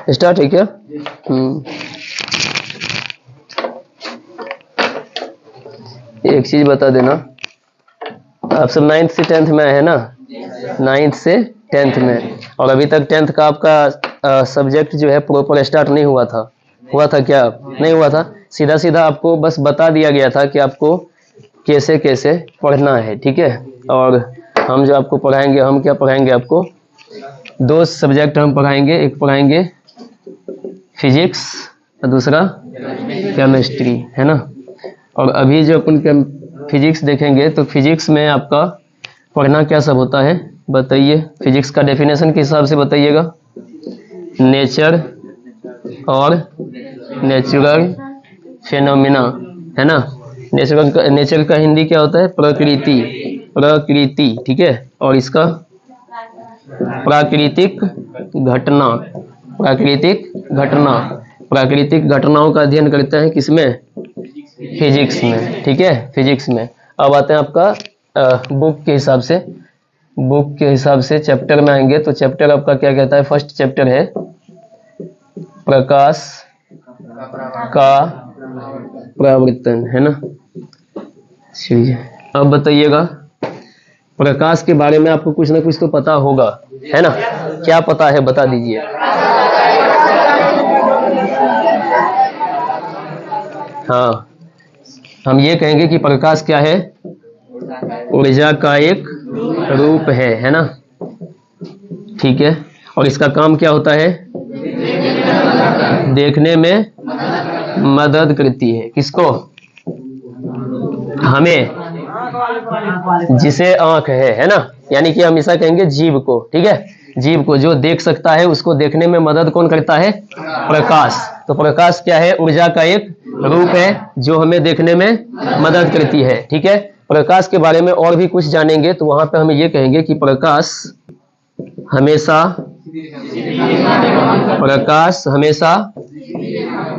Start है क्या? एक चीज बता देना, आप सब 9th से 10th में है ना? 9th से 10th में, और अभी तक 10th का आपका सब्जेक्ट जो है प्रॉपर स्टार्ट नहीं हुआ था। हुआ था क्या? नहीं हुआ था। सीधा सीधा आपको बस बता दिया गया था कि आपको कैसे कैसे पढ़ना है, ठीक है। और हम जो आपको पढ़ाएंगे, हम क्या पढ़ाएंगे आपको? 2 सब्जेक्ट हम पढ़ाएंगे, एक पढ़ाएंगे फिजिक्स और दूसरा केमिस्ट्री, है ना। और अभी जो अपन फिजिक्स देखेंगे तो फिजिक्स में आपका पढ़ना क्या सब होता है बताइए। फिजिक्स का डेफिनेशन के हिसाब से बताइएगा। नेचर और नेचुरल फेनोमेना, है ना। नेचर का हिंदी क्या होता है? प्रकृति, प्रकृति, ठीक है। और इसका प्राकृतिक घटना, प्राकृतिक घटना, प्राकृतिक घटनाओं का अध्ययन करते हैं किसमें? फिजिक्स में, ठीक है, फिजिक्स में। अब आते हैं आपका बुक के हिसाब से, बुक के हिसाब से चैप्टर में आएंगे तो चैप्टर आपका क्या कहता है? फर्स्ट चैप्टर है प्रकाश का परावर्तन, है ना। चलिए अब बताइएगा, प्रकाश के बारे में आपको कुछ ना कुछ तो पता होगा, है ना। क्या पता है बता दीजिए। हाँ, हम ये कहेंगे कि प्रकाश क्या है? ऊर्जा का एक रूप है ना, ठीक है। और इसका काम क्या होता है? देखने में मदद करती है। किसको? हमें, जिसे आंख है ना। यानी कि हम ऐसा कहेंगे जीव को, ठीक है। जीव को जो देख सकता है उसको देखने में मदद कौन करता है? प्रकाश। तो प्रकाश क्या है? ऊर्जा का एक रूप है जो हमें देखने में मदद करती है, ठीक है। प्रकाश के बारे में और भी कुछ जानेंगे तो वहां पे हम ये कहेंगे कि प्रकाश हमेशा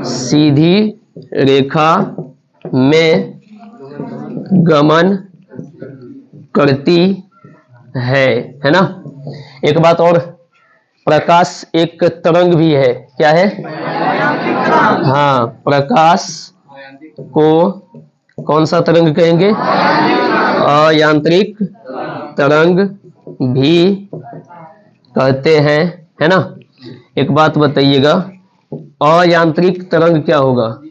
सीधी रेखा में गमन करती है ना। एक बात और, प्रकाश एक तरंग भी है। क्या है? हाँ, प्रकाश को कौन सा तरंग कहेंगे? अयांत्रिक तरंग भी कहते हैं, है ना। एक बात बताइएगा, अयांत्रिक तरंग क्या होगा?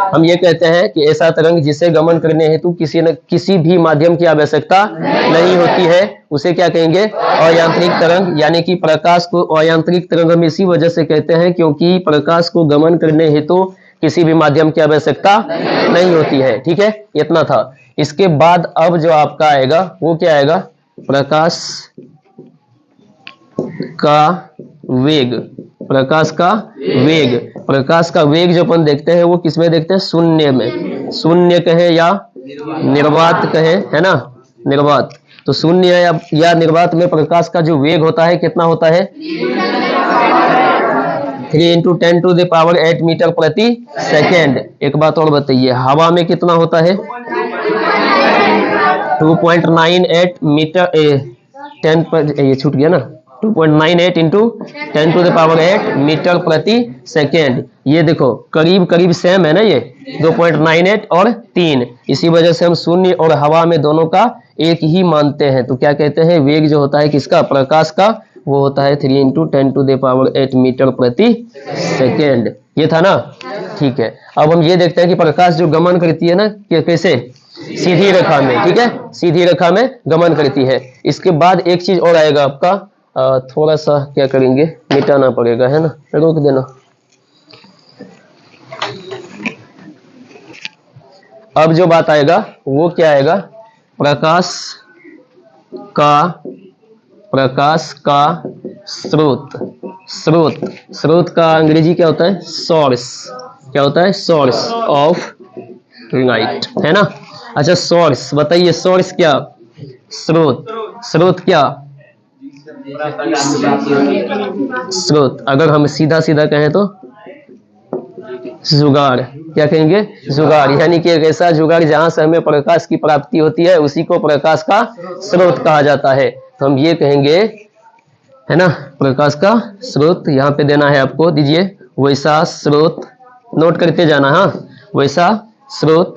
हम ये कहते हैं कि ऐसा तरंग जिसे गमन करने हेतु किसी भी माध्यम की आवश्यकता नहीं होती है, उसे क्या कहेंगे? अयांत्रिक तरंग। यानी कि प्रकाश को अयांत्रिक तरंग हम इसी वजह से कहते हैं क्योंकि प्रकाश को गमन करने हेतु किसी भी माध्यम की आवश्यकता नहीं होती है, ठीक है। इतना था। इसके बाद अब जो आपका आएगा वो क्या आएगा? प्रकाश का वेग। प्रकाश का वेग, प्रकाश का वेग जो अपन देखते हैं वो किसमें देखते हैं? शून्य में। शून्य कहे या निर्वात कहे, है ना, निर्वात। तो शून्य या निर्वात में प्रकाश का जो वेग होता है कितना होता है? 3 × 10⁸ मीटर प्रति सेकेंड। एक बात और बताइए, हवा में कितना होता है? 2.98 मीटर 10 पर, ये छूट गया ना, 2.98 × 10⁸ मीटर प्रति सेकेंड। ये देखो करीब करीब सेम है ना, ये 2.98 और 3। इसी वजह से हम शून्य और हवा में दोनों का एक ही मानते हैं। तो क्या कहते हैं? वेग जो होता है किसका? प्रकाश का, वो होता है 3 × 10⁸ मीटर प्रति सेकेंड। ये था ना, ठीक है। अब हम ये देखते हैं कि प्रकाश जो गमन करती है ना, कैसे? सीधी रेखा में, ठीक है, सीधी रेखा में गमन करती है। इसके बाद एक चीज और आएगा आपका, थोड़ा सा क्या करेंगे, मिटाना पड़ेगा, है ना, रोक देना। अब जो बात आएगा वो क्या आएगा? प्रकाश का स्रोत। स्रोत का अंग्रेजी क्या होता है? सोर्स। क्या होता है? सोर्स ऑफ लाइट, है ना। अच्छा, सोर्स बताइए, सोर्स क्या? स्रोत क्या? स्रोत। अगर हम सीधा सीधा कहें तो जुगाड़, क्या कहेंगे? जुगाड़, यानी कि एक ऐसा जुगाड़ जहां से हमें प्रकाश की प्राप्ति होती है, उसी को प्रकाश का स्रोत कहा जाता है। तो हम ये कहेंगे, है ना, प्रकाश का स्रोत। यहाँ पे देना है आपको, दीजिए, वैसा स्रोत, नोट करते जाना। हाँ, वैसा स्रोत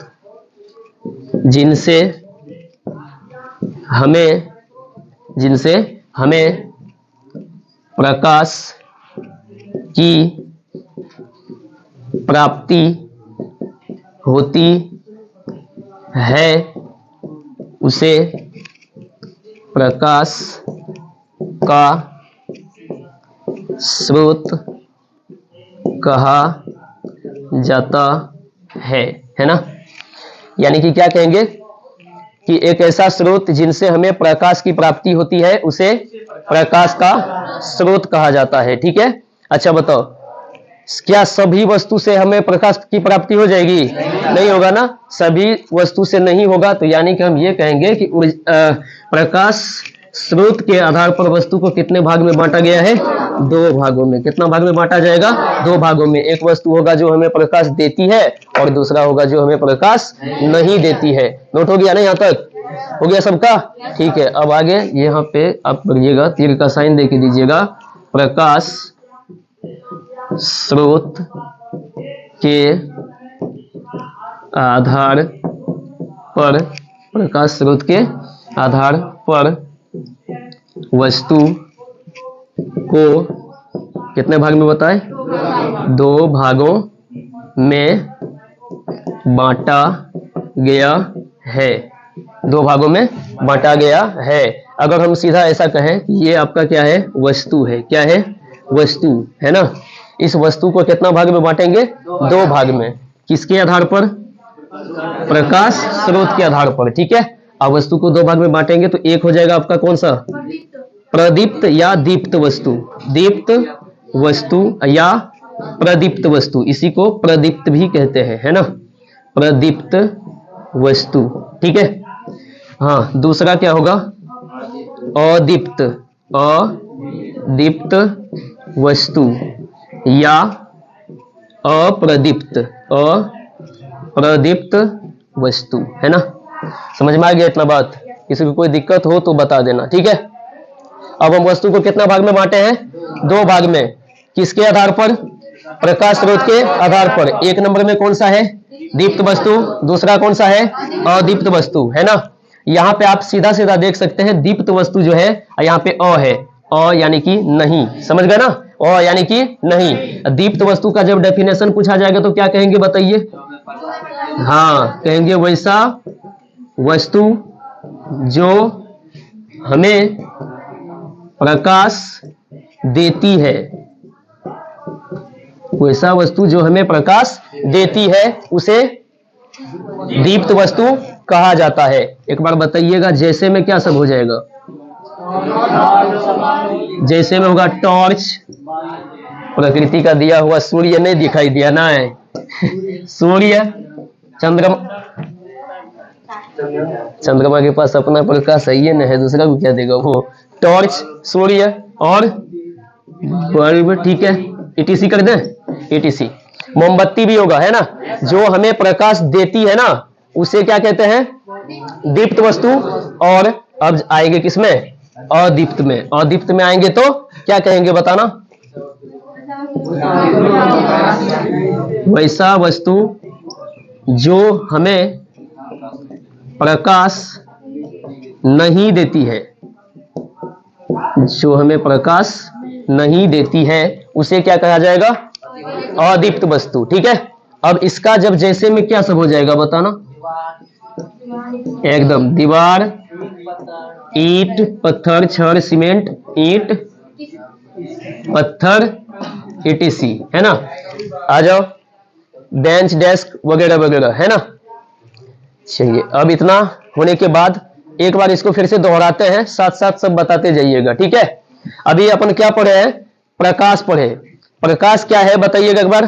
जिनसे हमें प्रकाश की प्राप्ति होती है, उसे प्रकाश का स्रोत कहा जाता है ना। यानी कि क्या कहेंगे कि एक ऐसा स्रोत जिनसे हमें प्रकाश की प्राप्ति होती है, उसे प्रकाश का स्रोत कहा जाता है। ठीक है, अच्छा बताओ, क्या सभी वस्तु से हमें प्रकाश की प्राप्ति हो जाएगी? नहीं होगा ना, सभी वस्तु से नहीं होगा। तो यानी कि हम ये कहेंगे कि प्रकाश स्रोत के आधार पर वस्तु को कितने भाग में बांटा गया है? 2 भागों में। कितना भाग में बांटा जाएगा? 2 भागों में। एक वस्तु होगा जो हमें प्रकाश देती है, और दूसरा होगा जो हमें प्रकाश नहीं देती है। नोट हो गया ना? यहाँ तक हो गया सबका? ठीक है, अब आगे यहाँ पे आप करिएगा, तीर का साइन दे के दीजिएगा। प्रकाश स्रोत के आधार पर, प्रकाश स्रोत के आधार पर वस्तु को कितने भाग में बताए? 2 भागों में बांटा गया है। 2 भागों में बांटा गया है। अगर हम सीधा ऐसा कहें, ये आपका क्या है? वस्तु है। क्या है? वस्तु है ना। इस वस्तु को कितना भाग में बांटेंगे? 2 भाग में। किसके आधार पर? प्रकाश स्रोत के आधार पर। ठीक है, अब वस्तु को 2 भाग में बांटेंगे तो एक हो जाएगा आपका कौन सा? प्रदीप्त या दीप्त वस्तु। दीप्त वस्तु या प्रदीप्त वस्तु, इसी को प्रदीप्त भी कहते हैं, है ना, प्रदीप्त वस्तु। ठीक है, हाँ, दूसरा क्या होगा? अदीप्त, अदीप्त वस्तु या अप्रदीप्त, अप्रदीप्त वस्तु, है ना। समझ में आ गया इतना बात? किसी को कोई दिक्कत हो तो बता देना। ठीक है, अब हम वस्तु को कितना भाग में बांटे हैं? 2 भाग में। किसके आधार पर? प्रकाश स्रोत के आधार पर। एक नंबर में कौन सा है? दीप्त वस्तु। दूसरा कौन सा है? अदीप्त वस्तु, है ना। यहाँ पे आप सीधा सीधा देख सकते हैं, दीप्त वस्तु जो है यहाँ पे अ है, अ यानी कि नहीं। समझ गए ना? अ यानी कि नहीं। दीप्त वस्तु का जब डेफिनेशन पूछा जाएगा तो क्या कहेंगे बताइए? हाँ, कहेंगे वैसा वस्तु जो हमें प्रकाश देती है। वैसा वस्तु जो हमें प्रकाश देती है, उसे दीप्त वस्तु कहा जाता है। एक बार बताइएगा, जैसे में क्या सब हो जाएगा? जैसे में होगा टॉर्च, प्रकृति का दिया हुआ सूर्य नहीं दिखाई दिया ना है सूर्य, चंद्रमा के पास अपना प्रकाश है ही न है, दूसरा को क्या देगा वो? टॉर्च, सूर्य और बल्ब। ठीक है, ETC कर दें, ETC। मोमबत्ती भी होगा, है ना, जो हमें प्रकाश देती है ना, उसे क्या कहते हैं? दीप्त वस्तु। और अब आएंगे किसमें? अदीप्त में। अदीप्त में आएंगे तो क्या कहेंगे बताना? वैसा वस्तु जो हमें प्रकाश नहीं देती है, जो हमें प्रकाश नहीं देती है, उसे क्या कहा जाएगा? अदीप्त वस्तु। ठीक है, अब इसका जब जैसे में क्या सब हो जाएगा बताना? एकदम दीवार, ईंट, पत्थर, छड़, सीमेंट, ईंट, पत्थर, ETC, है ना। आ जाओ, बेंच, डेस्क वगैरह वगैरह, है ना। चलिए, अब इतना होने के बाद एक बार इसको फिर से दोहराते हैं, साथ साथ सब बताते जाइएगा। ठीक है, अभी अपन क्या पढ़े हैं? प्रकाश पढ़े। प्रकाश क्या है बताइएगा एक बार?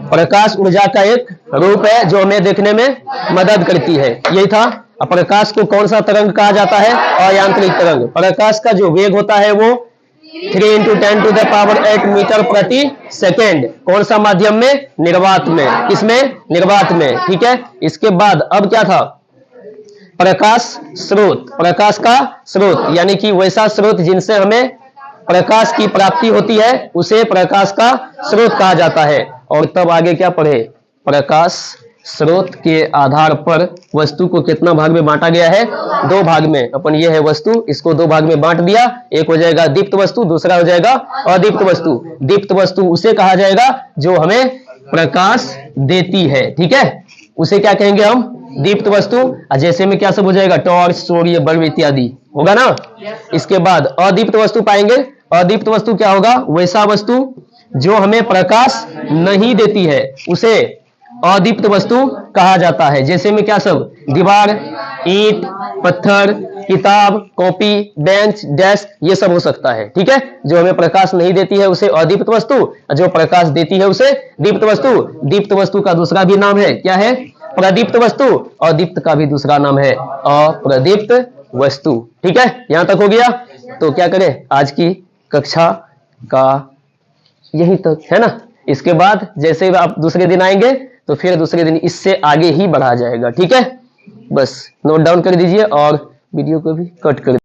प्रकाश ऊर्जा का एक रूप है जो हमें देखने में मदद करती है, यही था। अब प्रकाश को कौन सा तरंग कहा जाता है? अयांत्रिक तरंग। प्रकाश का जो वेग होता है वो 3 इंटू 10⁸ मीटर प्रति सेकेंड। कौन सा माध्यम में? निर्वात में। किसमें? निर्वात में। ठीक है। इसके बाद अब क्या था? प्रकाश स्रोत। प्रकाश का स्रोत यानी कि वैसा स्रोत जिनसे हमें प्रकाश की प्राप्ति होती है उसे प्रकाश का स्रोत कहा जाता है। और तब आगे क्या पढ़े? प्रकाश स्रोत के आधार पर वस्तु को कितना भाग में बांटा गया है? 2 भाग में। अपन ये है वस्तु, इसको 2 भाग में बांट दिया। एक हो जाएगा दीप्त वस्तु, दूसरा हो जाएगा अदीप्त वस्तु। दीप्त वस्तु उसे कहा जाएगा जो हमें प्रकाश देती है। ठीक है, उसे क्या कहेंगे हम? दीप्त वस्तु। जैसे में क्या सब हो जाएगा? टॉर्च, सूर्य, बल्ब इत्यादि होगा ना। इसके बाद अदीप्त वस्तु पाएंगे। अदीप्त वस्तु क्या होगा? वैसा वस्तु जो हमें प्रकाश नहीं देती है उसे अदीप्त वस्तु कहा जाता है। जैसे में क्या सब? दीवार, ईंट, पत्थर, किताब, कॉपी, बेंच, डेस्क, ये सब हो सकता है। ठीक है, जो हमें प्रकाश नहीं देती है उसे अदीप्त वस्तु, जो प्रकाश देती है उसे दीप्त वस्तु। दीप्त वस्तु का दूसरा भी नाम है, क्या है? प्रदीप्त वस्तु। अदीप्त का भी दूसरा नाम है अप्रदीप्त वस्तु। ठीक है, यहां तक हो गया। तो क्या करें? आज की कक्षा का यहीं तक है ना। इसके बाद जैसे आप दूसरे दिन आएंगे तो फिर दूसरे दिन इससे आगे ही बढ़ा जाएगा। ठीक है, बस नोट डाउन कर दीजिए और वीडियो को भी कट कर